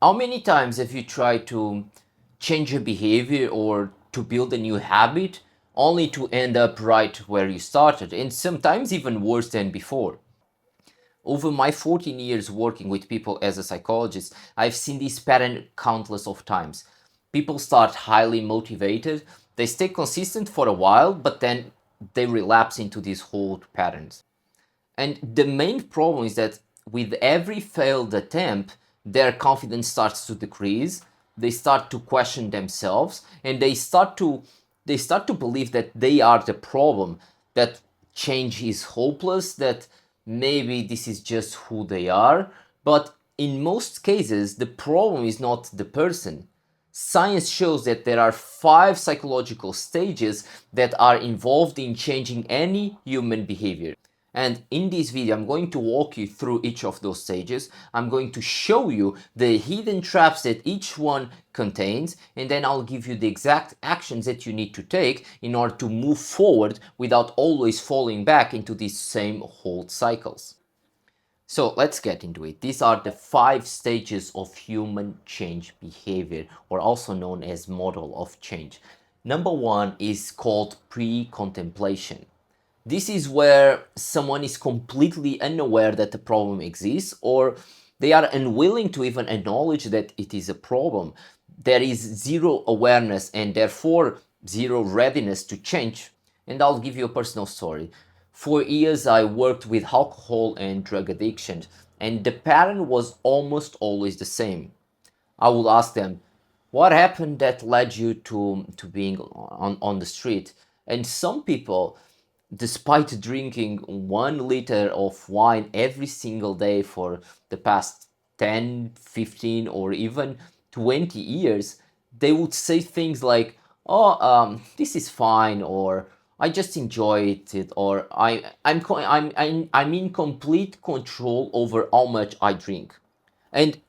How many times have you tried to change your behavior or to build a new habit only to end up right where you started, and sometimes even worse than before? Over my 14 years working with people as a psychologist, I've seen this pattern countless of times. People start highly motivated, they stay consistent for a while, but then they relapse into these old patterns. And the main problem is that with every failed attempt, their confidence starts to decrease. They start to question themselves, and they start to believe that they are the problem, that change is hopeless, that maybe this is just who they are. But in most cases, the problem is not the person. Science shows that there are 5 psychological stages that are involved in changing any human behavior. And in this video, I'm going to walk you through each of those stages. I'm going to show you the hidden traps that each one contains, and then I'll give you the exact actions that you need to take in order to move forward without always falling back into these same old cycles. So let's get into it. These are the 5 stages of human change behavior, or also known as model of change. Number 1 is called pre-contemplation. This is where someone is completely unaware that the problem exists, or they are unwilling to even acknowledge that it is a problem. There is zero awareness and therefore zero readiness to change. And I'll give you a personal story. For years, I worked with alcohol and drug addiction, and the pattern was almost always the same. I would ask them, what happened that led you to being on the street? And some people, despite drinking 1 liter of wine every single day for the past 10, 15, or even 20 years, they would say things like, oh, this is fine, or I just enjoy it, or I'm in complete control over how much I drink. And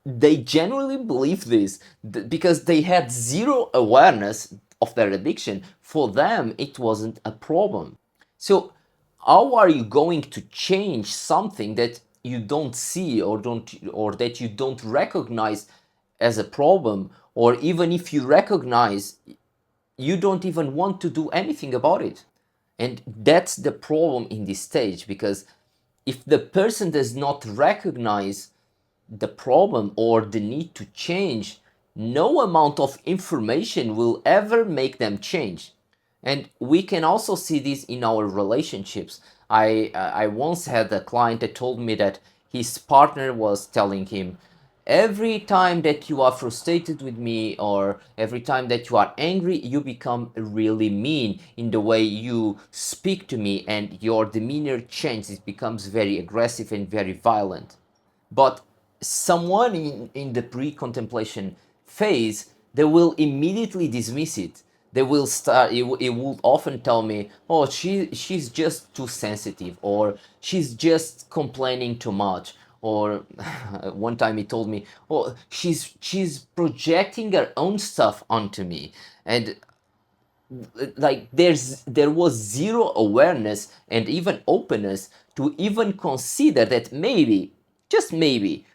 they genuinely believe this because they had zero awareness of their addiction. For them, it wasn't a problem. So, how are you going to change something that you don't see or that you don't recognize as a problem, or even if you recognize, you don't even want to do anything about it? And that's the problem in this stage, because if the person does not recognize the problem or the need to change, no amount of information will ever make them change. And we can also see this in our relationships. I once had a client that told me that his partner was telling him, every time that you are frustrated with me, or every time that you are angry, you become really mean in the way you speak to me, and your demeanor changes, it becomes very aggressive and very violent. But someone in the pre-contemplation phase, they will immediately dismiss it. They will start, it will often tell me, oh, she's just too sensitive, or she's just complaining too much, or one time he told me, oh, she's projecting her own stuff onto me. And like there was zero awareness and even openness to even consider that maybe, just maybe,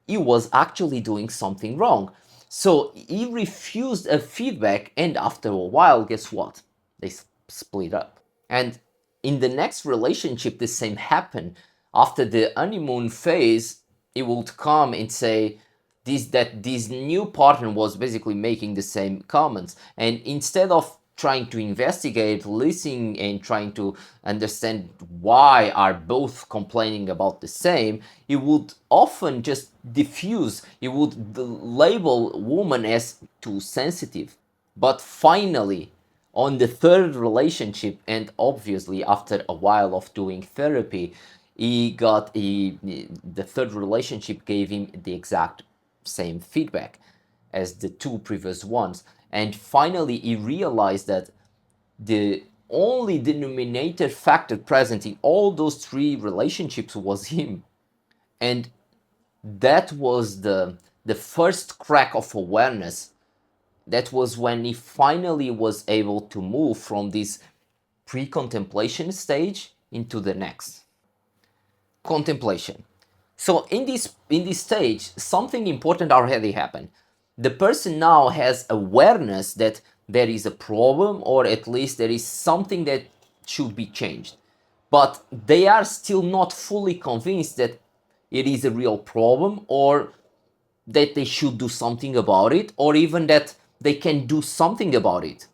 he was actually doing something wrong. So he refused a feedback, and after a while, guess what? They split up. And in the next relationship, the same happened. After the honeymoon phase, he would come and say this new partner was basically making the same comments, and instead of trying to investigate, listen, and trying to understand why are both complaining about the same, he would often just diffuse. He would label woman as too sensitive. But finally, on the third relationship, and obviously after a while of doing therapy, the third relationship gave him the exact same feedback as the 2 previous ones. And finally, he realized that the only denominator factor present in all those 3 relationships was him. And that was the first crack of awareness. That was when he finally was able to move from this pre-contemplation stage into the next. Contemplation. So in this stage, something important already happened. The person now has awareness that there is a problem, or at least there is something that should be changed. But they are still not fully convinced that it is a real problem, or that they should do something about it, or even that they can do something about it.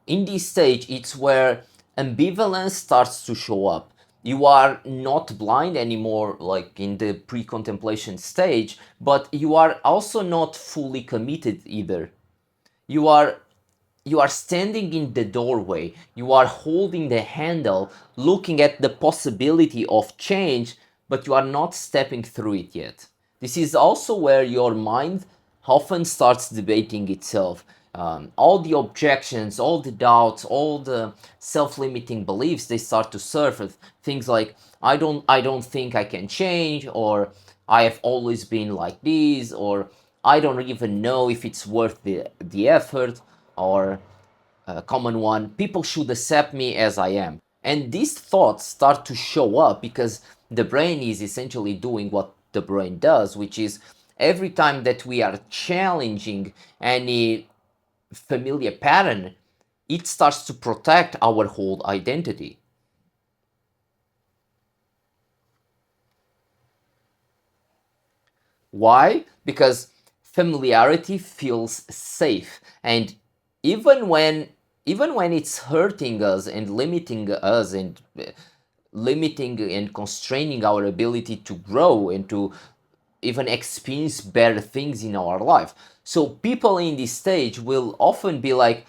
In this stage, it's where ambivalence starts to show up. You are not blind anymore, like in the pre contemplation stage, but you are also not fully committed either. You are you are standing in the doorway, you are holding the handle, looking at the possibility of change, but you are not stepping through it yet. This is also where your mind often starts debating itself. All the objections, all the doubts, all the self-limiting beliefs, they start to surface. Things like I don't think I can change, or I have always been like this, or I don't even know if it's worth the effort, or a common one, people should accept me as I am. And these thoughts start to show up because the brain is essentially doing what the brain does, which is every time that we are challenging any familiar pattern, it starts to protect our whole identity. Why? Because familiarity feels safe, and even when even when it's hurting us and limiting us, and limiting and constraining our ability to grow and to even experience better things in our life. So people in this stage will often be like,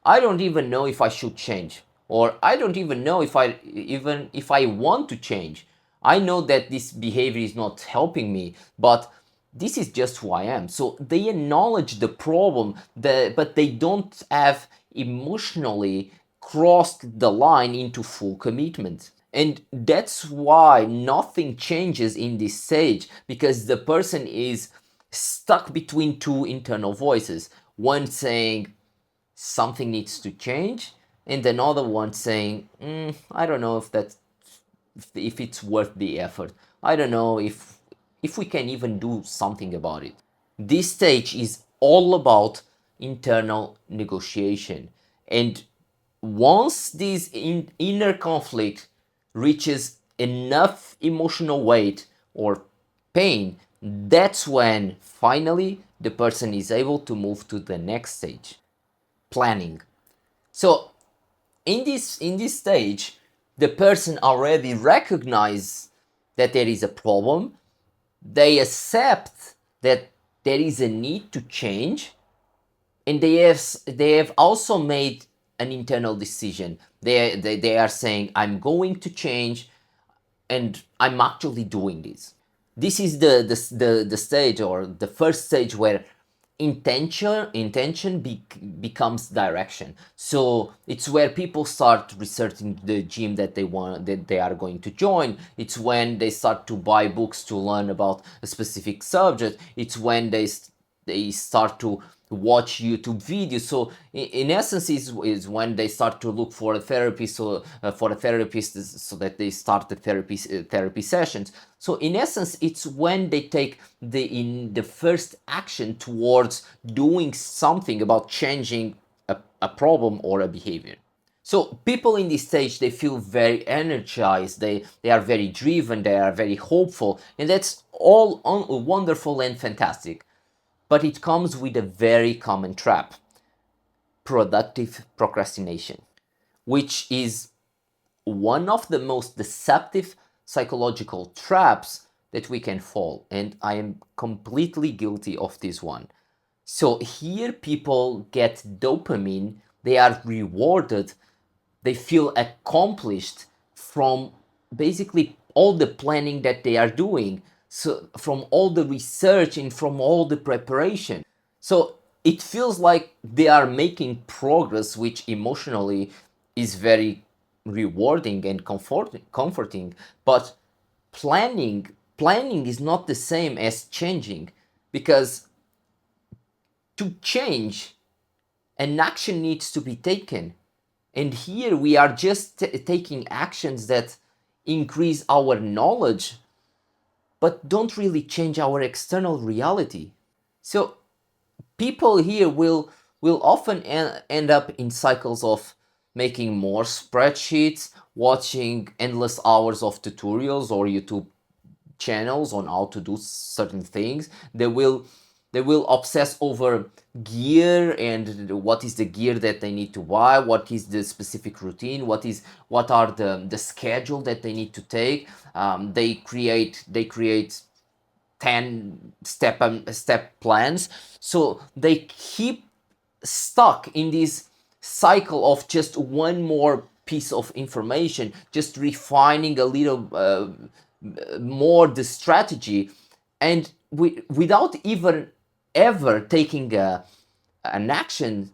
I don't even know if I should change, or I don't even know if I want to change. I know that this behavior is not helping me, but this is just who I am. So they acknowledge the problem, but they don't have emotionally crossed the line into full commitment. And that's why nothing changes in this stage, because the person is stuck between two internal voices. One saying something needs to change, and another one saying, I don't know if it's worth the effort. I don't know if we can even do something about it. This stage is all about internal negotiation. And once this inner conflict reaches enough emotional weight or pain, that's when finally the person is able to move to the next stage, planning. So in this stage, the person already recognizes that there is a problem. They accept that there is a need to change, and they have also made an internal decision. They are saying, I'm going to change, and I'm actually doing this. This is the stage, or the first stage, where intention becomes direction. So it's where people start researching the gym that they are going to join. It's when they start to buy books to learn about a specific subject. It's when they start to watch YouTube videos. So in essence, is when they start to look for a therapist, so for a therapist, so that they start the therapy sessions. So in essence, it's when they take the first action towards doing something about changing a problem or a behavior. So people in this stage, they feel very energized, they are very driven, they are very hopeful, and that's all wonderful and fantastic. But it comes with a very common trap: productive procrastination, which is one of the most deceptive psychological traps that we can fall. And I am completely guilty of this one. So here people get dopamine, they are rewarded, they feel accomplished from basically all the planning that they are doing, so from all the research and from all the preparation. So it feels like they are making progress, which emotionally is very rewarding and comforting. But planning is not the same as changing, because to change, an action needs to be taken. And here we are just taking actions that increase our knowledge, but don't really change our external reality. So people here will often end up in cycles of making more spreadsheets, watching endless hours of tutorials or YouTube channels on how to do certain things. They will obsess over gear and what is the gear that they need to buy, what is the specific routine, what are the schedule that they need to take. They create 10 step plans, so they keep stuck in this cycle of just one more piece of information, just refining a little more the strategy, and without even ever taking an action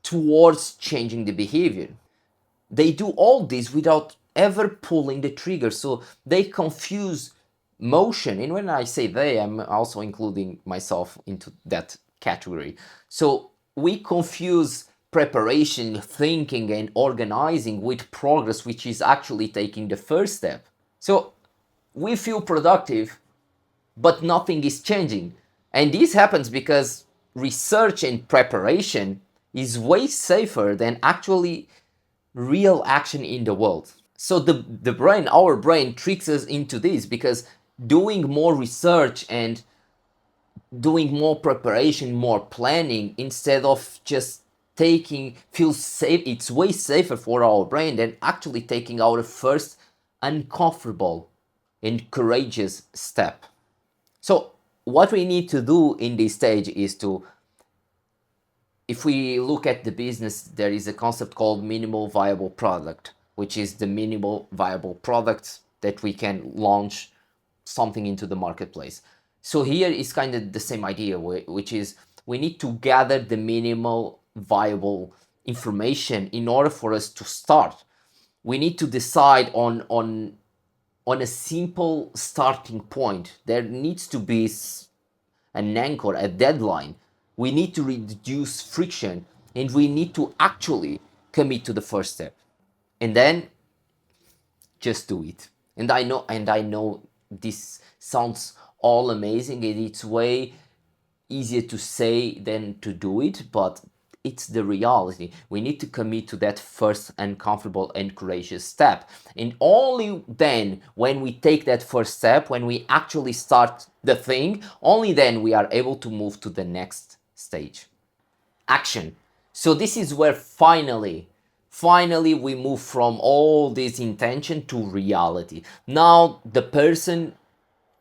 towards changing the behavior. They do all this without ever pulling the trigger, so they confuse motion. And when I say they, I'm also including myself into that category. So we confuse preparation, thinking, and organizing with progress, which is actually taking the first step. So we feel productive, but nothing is changing. And this happens because research and preparation is way safer than actually real action in the world. So the brain, our brain, tricks us into this because doing more research and doing more preparation, more planning, instead of just taking, feels safe, it's way safer for our brain than actually taking our first uncomfortable and courageous step. So what we need to do in this stage is to, if we look at the business, there is a concept called minimal viable product, which is the minimal viable product that we can launch something into the marketplace. So here is kind of the same idea, which is we need to gather the minimal viable information in order for us to start. We need to decide on a simple starting point. There needs to be an anchor, a deadline. We need to reduce friction, and we need to actually commit to the first step. And then just do it. And I know this sounds all amazing, and it's way easier to say than to do it, but it's the reality. We need to commit to that first uncomfortable and courageous step. And only then, when we take that first step, when we actually start the thing, only then we are able to move to the next stage. Action. So this is where finally we move from all this intention to reality. Now the person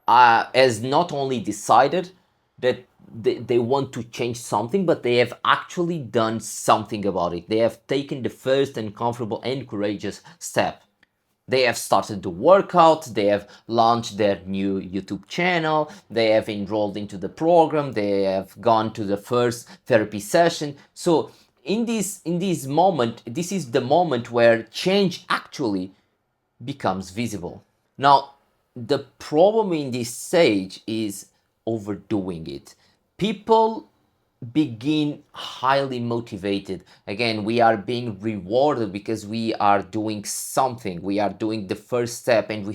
has not only decided that they want to change something, but they have actually done something about it. They have taken the first uncomfortable and courageous step. They have started the workout, they have launched their new YouTube channel, they have enrolled into the program, they have gone to the first therapy session. So in this moment, this is the moment where change actually becomes visible. Now, the problem in this stage is overdoing it. People begin highly motivated. Again, we are being rewarded because we are doing something. We are doing the first step, and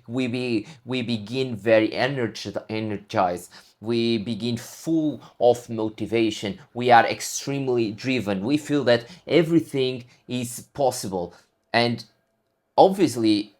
we begin very energized. We begin full of motivation. We are extremely driven. We feel that everything is possible, and obviously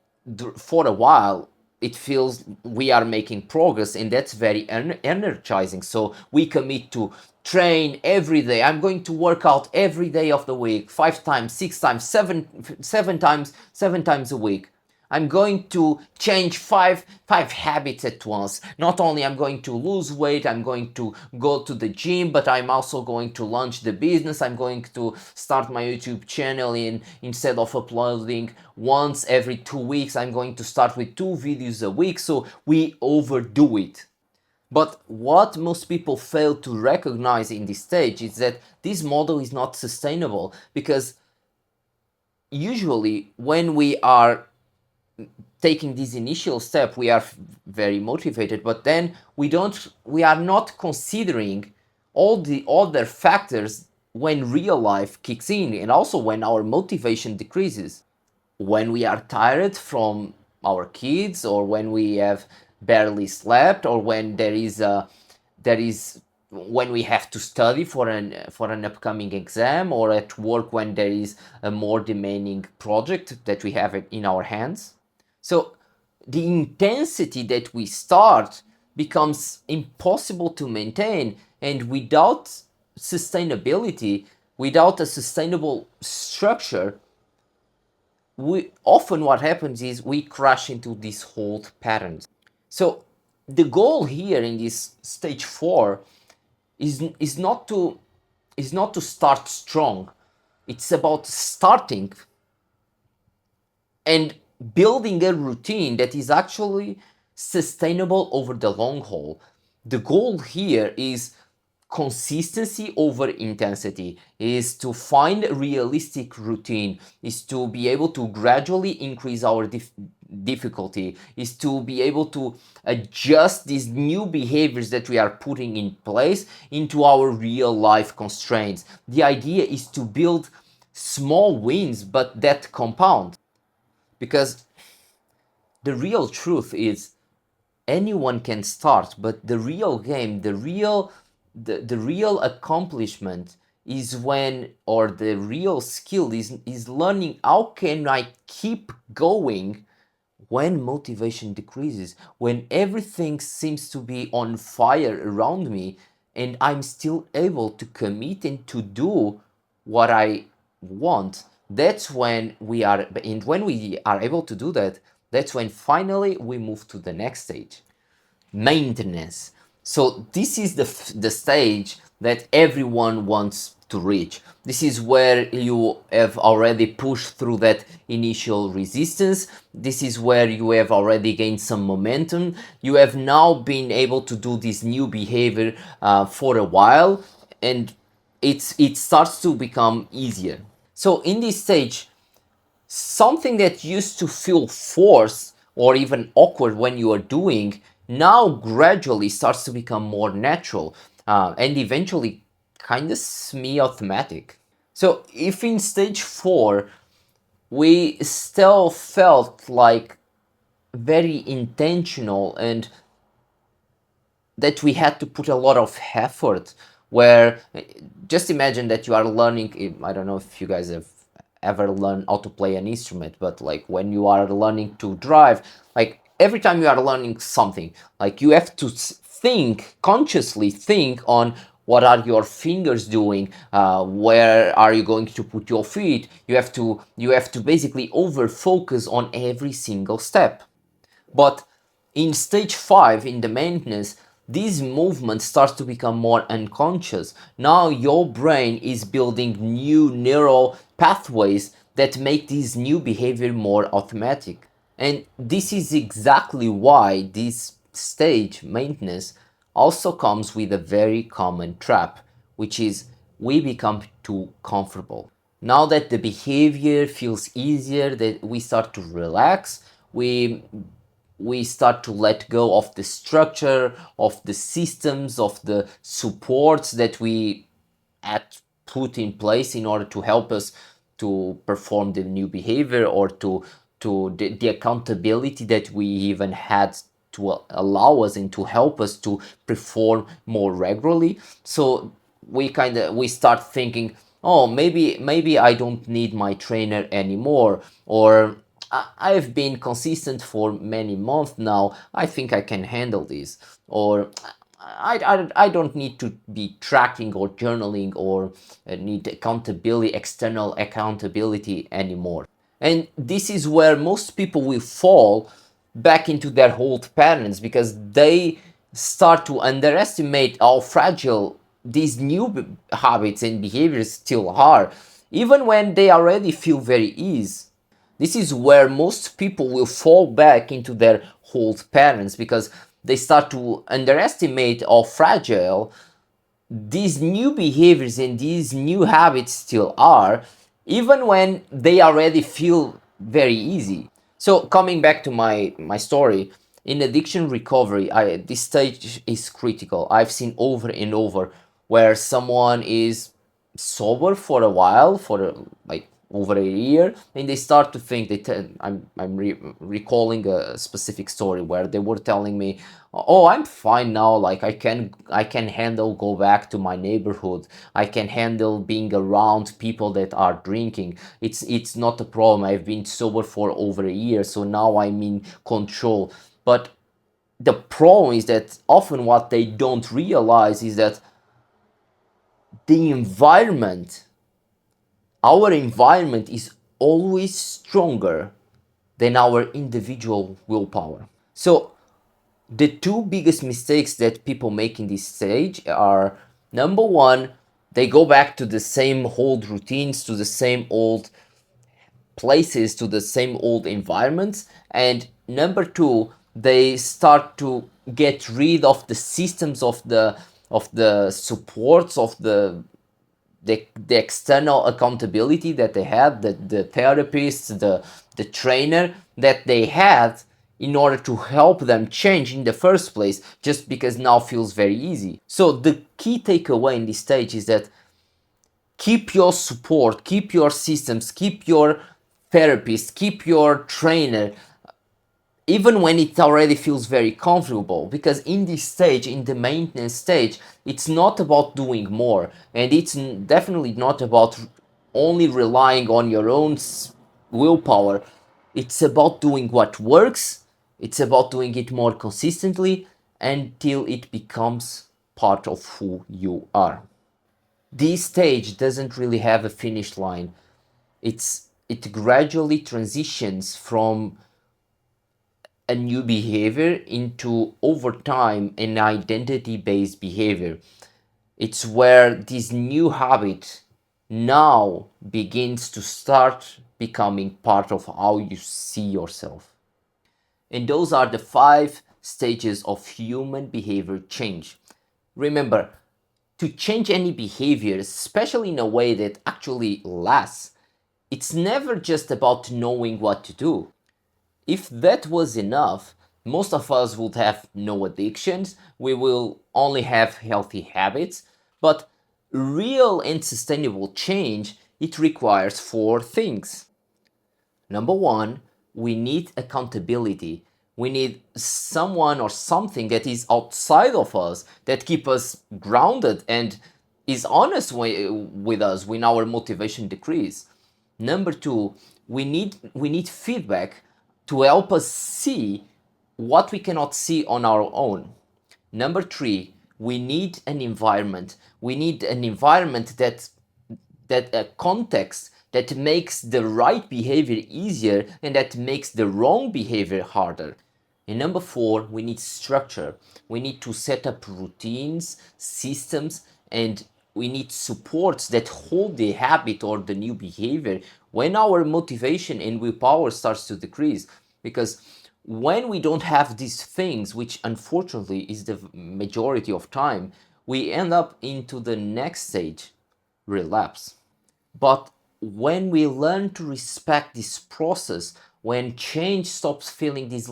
for a while it feels we are making progress, and that's very energizing. So we commit to train every day. I'm going to work out every day of the week, 5 times, 6 times, seven times a week. I'm going to change five habits at once. Not only I'm going to lose weight, I'm going to go to the gym, but I'm also going to launch the business. I'm going to start my YouTube channel, in instead of uploading once every 2 weeks, I'm going to start with 2 videos a week. So we overdo it. But what most people fail to recognize in this stage is that this model is not sustainable, because usually when we are taking this initial step, we are very motivated, but then we are not considering all the other factors when real life kicks in, and also when our motivation decreases. When we are tired from our kids, or when we have barely slept, or when there is when we have to study for an upcoming exam, or at work when there is a more demanding project that we have in our hands. So the intensity that we start becomes impossible to maintain, and without sustainability, without a sustainable structure, we often what happens is we crash into these old patterns. So the goal here in this stage 4 is not to start strong. It's about starting and building a routine that is actually sustainable over the long haul. The goal here is consistency over intensity, is to find a realistic routine, is to be able to gradually increase our difficulty, is to be able to adjust these new behaviors that we are putting in place into our real life constraints. The idea is to build small wins but that compound, because the real truth is anyone can start, but the real game, the real accomplishment is when, or the real skill is learning how can I keep going when motivation decreases, when everything seems to be on fire around me, and I'm still able to commit and to do what I want. That's when we are, and when we are able to do that, that's when finally we move to the next stage, maintenance. So this is the stage that everyone wants to reach. This is where you have already pushed through that initial resistance. This is where you have already gained some momentum. You have now been able to do this new behavior for a while, and it starts to become easier. So in this stage, something that used to feel forced or even awkward when you are doing now gradually starts to become more natural, and eventually kind of semi-automatic. So if in stage 4 we still felt like very intentional and that we had to put a lot of effort, where just imagine that you are learning, I don't know if you guys have ever learned how to play an instrument, but like when you are learning to drive, like every time you are learning something, like you have to think, consciously think on what are your fingers doing, where are you going to put your feet. You have to basically over focus on every single step. But in stage 5, in the maintenance, these movements start to become more unconscious. Now your brain is building new neural pathways that make this new behavior more automatic. And this is exactly why this stage, maintenance, also comes with a very common trap, which is we become too comfortable. Now that the behavior feels easier, that we start to relax, we start to let go of the structure, of the systems, of the supports that we had put in place in order to help us to perform the new behavior, or to the accountability that we even had to allow us and to help us to perform more regularly. So we start thinking, oh, maybe I don't need my trainer anymore, or I've been consistent for many months now. I think I can handle this. Or I don't need to be tracking or journaling or need accountability, external accountability anymore. And this is where most people will fall back into their old patterns, because they start to underestimate how fragile these new habits and behaviors still are, even when they already feel very easy. This is where most people will fall back into their old patterns, because they start to underestimate how fragile these new behaviors and these new habits still are, even when they already feel very easy. So coming back to my story, in addiction recovery, this stage is critical. I've seen over and over where someone is sober for a while, for like over a year, and they start to think I'm recalling a specific story where they were telling me, oh, I'm fine now, like I can handle go back to my neighborhood, I can handle being around people that are drinking, it's not a problem, I've been sober for over a year, so now I'm in control. But the problem is that often what they don't realize is that the environment, our environment is always stronger than our individual willpower. So the two biggest mistakes that people make in this stage are, number one, they go back to the same old routines, to the same old places, to the same old environments, and number two, they start to get rid of the systems of the supports of the external accountability that they had, the therapists, the trainer that they had in order to help them change in the first place, just because now feels very easy. So the key takeaway in this stage is that keep your support, keep your systems, keep your therapist, keep your trainer, even when it already feels very comfortable, because in this stage, in the maintenance stage, it's not about doing more, and it's definitely not about only relying on your own willpower. It's about doing what works, it's about doing it more consistently until it becomes part of who you are. This stage doesn't really have a finish line. It gradually transitions from a new behavior into, over time, an identity based behavior. It's where this new habit now begins to start becoming part of how you see yourself. And those are the 5 stages of human behavior change. Remember, to change any behavior, especially in a way that actually lasts, it's never just about knowing what to do. If that was enough, most of us would have no addictions, we will only have healthy habits, but real and sustainable change, it requires 4 things. Number one, we need accountability. We need someone or something that is outside of us that keep us grounded and is honest with us when our motivation decrease. Number two, we need feedback to help us see what we cannot see on our own. Number three, we need an environment. We need an environment that a context that makes the right behavior easier and that makes the wrong behavior harder. And number four, we need structure. We need to set up routines, systems, and we need supports that hold the habit or the new behavior when our motivation and willpower starts to decrease. Because when we don't have these things, which unfortunately is the majority of time, we end up into the next stage, relapse. But when we learn to respect this process, when change stops feeling this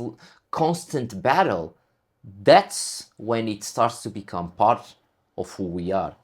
constant battle, that's when it starts to become part of who we are.